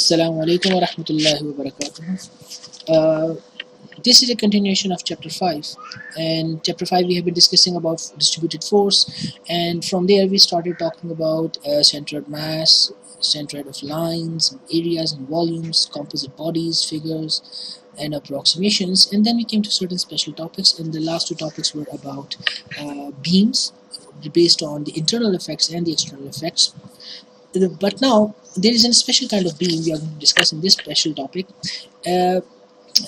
Assalamu alaikum wa rahmatullahi wa barakatuh. This is a continuation of chapter 5, and chapter 5 we have been discussing about distributed force, and from there we started talking about centered mass, centered of lines, areas and volumes, composite bodies, figures and approximations, and then we came to certain special topics, and the last two topics were about beams based on the internal effects and the external effects. But now there is a special kind of beam we are going to discuss in this special topic. Uh,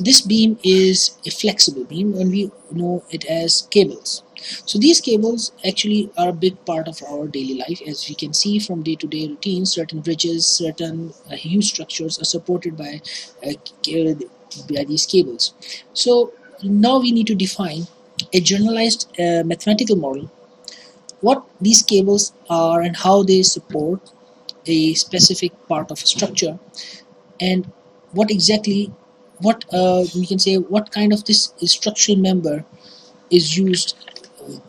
this beam is a flexible beam, and we know it as cables. So these cables actually are a big part of our daily life. As we can see from day-to-day routine, certain bridges, certain huge structures are supported uh, by these cables. So now we need to define a generalized mathematical model, what these cables are and how they support a specific part of a structure, and what exactly what we can say what kind of this structural member is used.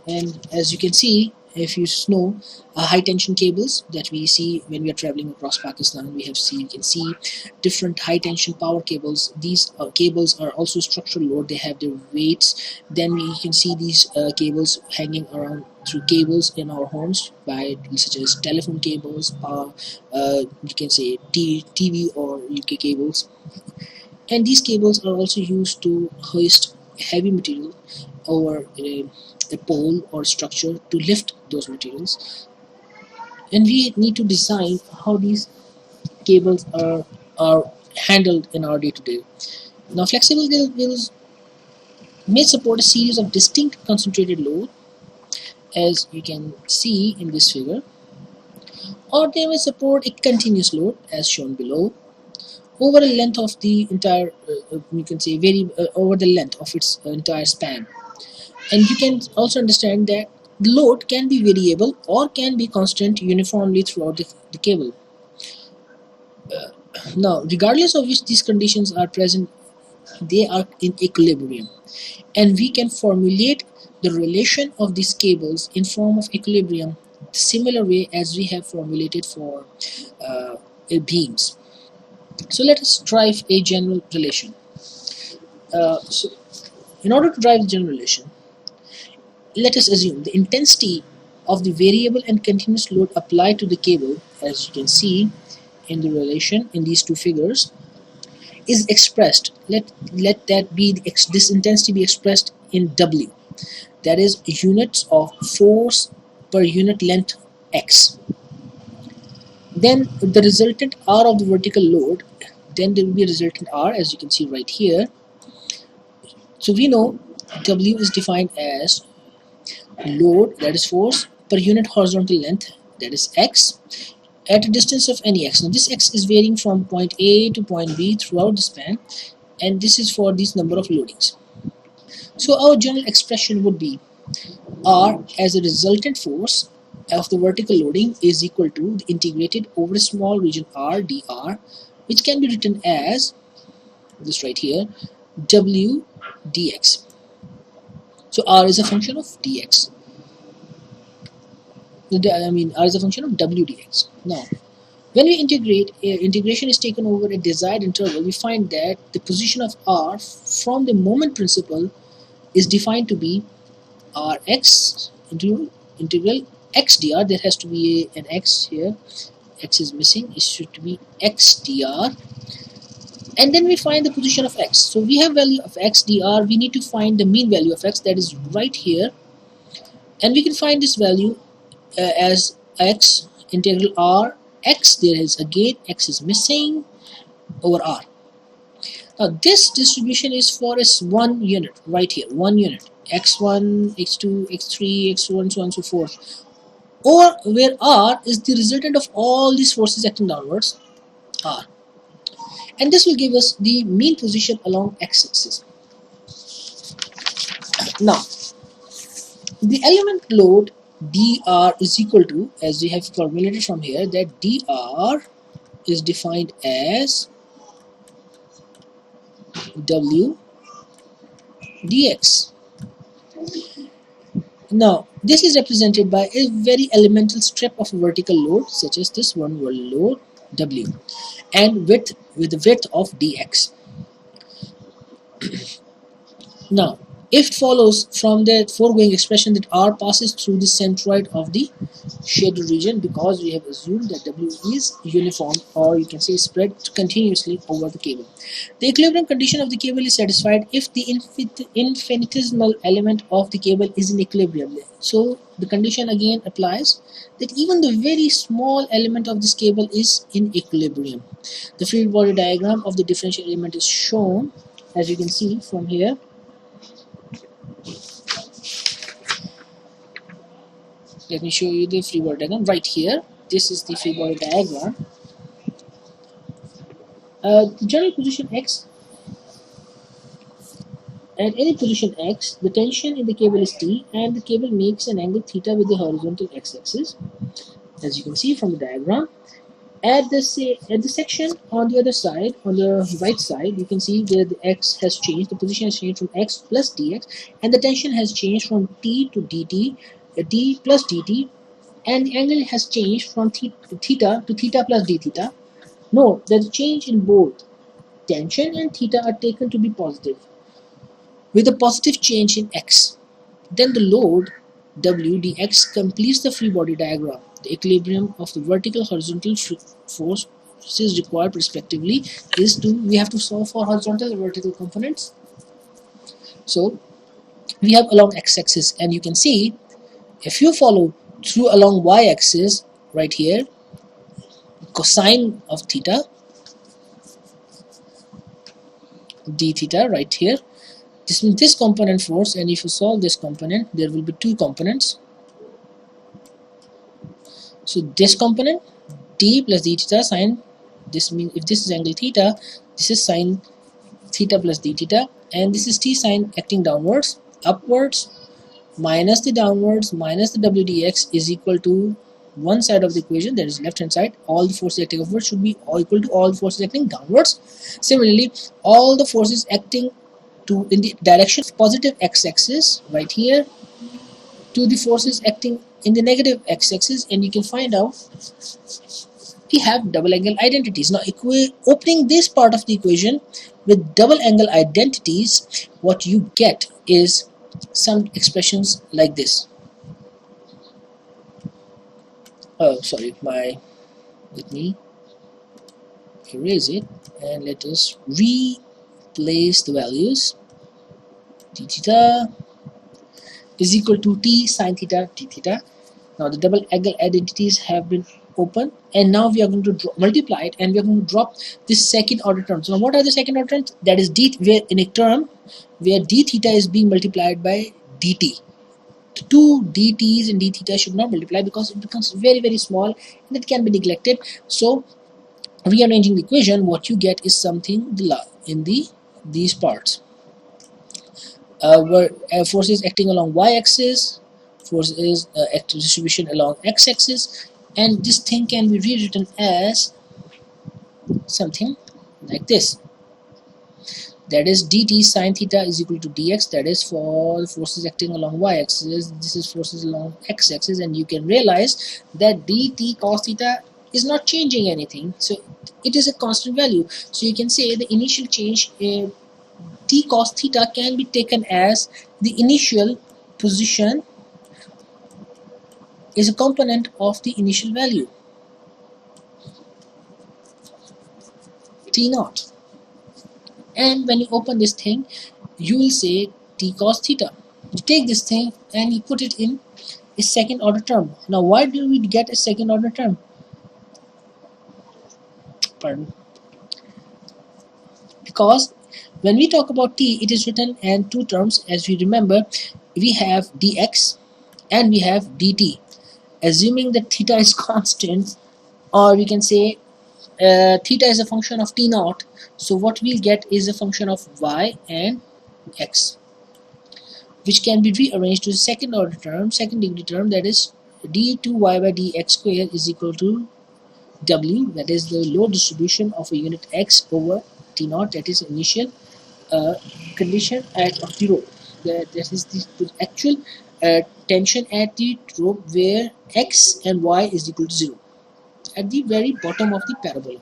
And as you can see, if you know, high tension cables that we see when we are traveling across Pakistan, you can see different high tension power cables. These cables are also structural load, they have their weights. Then we can see these cables hanging around through cables in our homes, by such as telephone cables, you can say TV or UK cables. And these cables are also used to hoist heavy material over a pole or structure to lift those materials. And we need to design how these cables are handled in our day-to-day. Now, flexible cables may support a series of distinct concentrated load, as you can see in this figure, or they may support a continuous load, as shown below, over a length of the entire, you can say, over the length of its entire span. And you can also understand that the load can be variable or can be constant uniformly throughout the cable. Now, regardless of which these conditions are present, they are in equilibrium, and we can formulate the relation of these cables in form of equilibrium the similar way as we have formulated for beams. So let us drive a general relation. So in order to drive the general relation, let us assume the intensity of the variable and continuous load applied to the cable, as you can see in the relation in these two figures, is expressed. Let that be this intensity be expressed in W, that is units of force per unit length x. Then the resultant R of the vertical load, then there will be a resultant R, as you can see right here. So we know W is defined as load, that is force, per unit horizontal length, that is x, at a distance of any x. Now this x is varying from point A to point B throughout the span, and this is for this number of loadings. So our general expression would be R as a resultant force of the vertical loading is equal to the integrated over a small region R dr, which can be written as this right here, W dx. So R is a function of dx. R is a function of W dx. Now, when we integrate, integration is taken over a desired interval, we find that the position of R from the moment principle is defined to be Rx integral x dr. There has to be an x here. X is missing. It should be x dr. And then we find the position of x. So we have value of x dr. We need to find the mean value of x, that is right here. And we can find this value as x integral R x. There is again x is missing over R. Now this distribution is for us one unit right here, one unit, x1, x2, x3, x1, so on and so forth, or where R is the resultant of all these forces acting downwards, R. And this will give us the mean position along x-axis. Now, the element load dr is equal to, as we have formulated from here, that dr is defined as W dx. Now, this is represented by a very elemental strip of vertical load, such as this one world load, W, and width with the width of dx. Now, if it follows from the foregoing expression that R passes through the centroid of the shaded region, because we have assumed that W is uniform, or you can say spread continuously over the cable. The equilibrium condition of the cable is satisfied if the infinitesimal element of the cable is in equilibrium. So the condition again applies that even the very small element of this cable is in equilibrium. The fluid body diagram of the differential element is shown, as you can see from here. Let me show you the free body diagram right here. This is the free body diagram. The general position x, at any position x, the tension in the cable is T, and the cable makes an angle theta with the horizontal x-axis, as you can see from the diagram. At the section on the other side, on the right side, you can see where the x has changed. The position has changed from x plus dx, and the tension has changed from T to dt, d plus dt, and the angle has changed from theta to theta plus d theta. Note that the change in both tension and theta are taken to be positive, with a positive change in x. Then the load W dx completes the free body diagram. The equilibrium of the vertical horizontal forces required respectively is we have to solve for horizontal and vertical components. So we have along x-axis, and you can see if you follow through along y-axis right here, cosine of theta d theta right here, this means this component force, and if you solve this component, there will be two components. So this component d plus d theta sine, this means if this is angle theta, this is sine theta plus d theta, and this is t sine acting downwards, upwards, minus the downwards minus the w dx is equal to one side of the equation, that is left hand side. All the forces acting upwards should be equal to all the forces acting downwards. Similarly, all the forces acting in the direction of positive x-axis right here to the forces acting in the negative x-axis, and you can find out we have double angle identities. Now opening this part of the equation with double angle identities, what you get is some expressions like this. Oh, sorry, let me erase it, and let us replace the values. D theta is equal to t sine theta d theta. Now the double angle identities have been open, and now we are going to multiply it, and we are going to drop this second order terms. Now what are the second order terms? That is d, where in a term where d theta is being multiplied by dt. The two dt's and d theta should not multiply because it becomes very very small and it can be neglected. So rearranging the equation, what you get is something in these parts. Where force is acting along y-axis, force is active distribution along x-axis, and this thing can be rewritten as something like this. That is dt sine theta is equal to dx. That is for the forces acting along y-axis. This is forces along x-axis, and you can realize that dt cos theta is not changing anything, so it is a constant value. So you can say the initial change t cos theta can be taken as the initial position is a component of the initial value t naught, and when you open this thing you will say t cos theta. You take this thing and you put it in a second order term. Now why do we get a second order term? Pardon. Because when we talk about t, it is written in two terms. As we remember, we have dx and we have dt. Assuming that theta is constant, or we can say theta is a function of t naught, so what we'll get is a function of y and x, which can be rearranged to the second order term, second degree term, that is d2y by dx square is equal to w, that is the load distribution of a unit x over t naught, that is initial condition of the rope. That is the actual tension at the rope where x and y is equal to 0. at the very bottom of the parabola.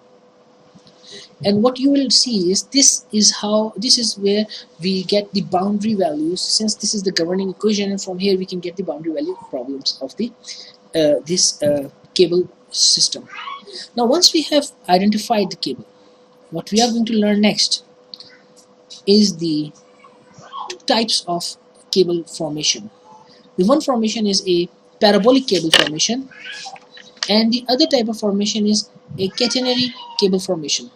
And what you will see is this is where we get the boundary values, since this is the governing equation, and from here we can get the boundary value problems of the this cable system. Now once we have identified the cable, what we are going to learn next is the two types of cable formation. The one formation is a parabolic cable formation, and the other type of formation is a catenary cable formation.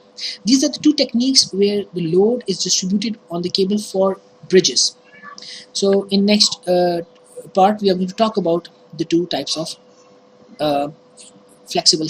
These are the two techniques where the load is distributed on the cable for bridges. So in next part we are going to talk about the two types of uh, flexible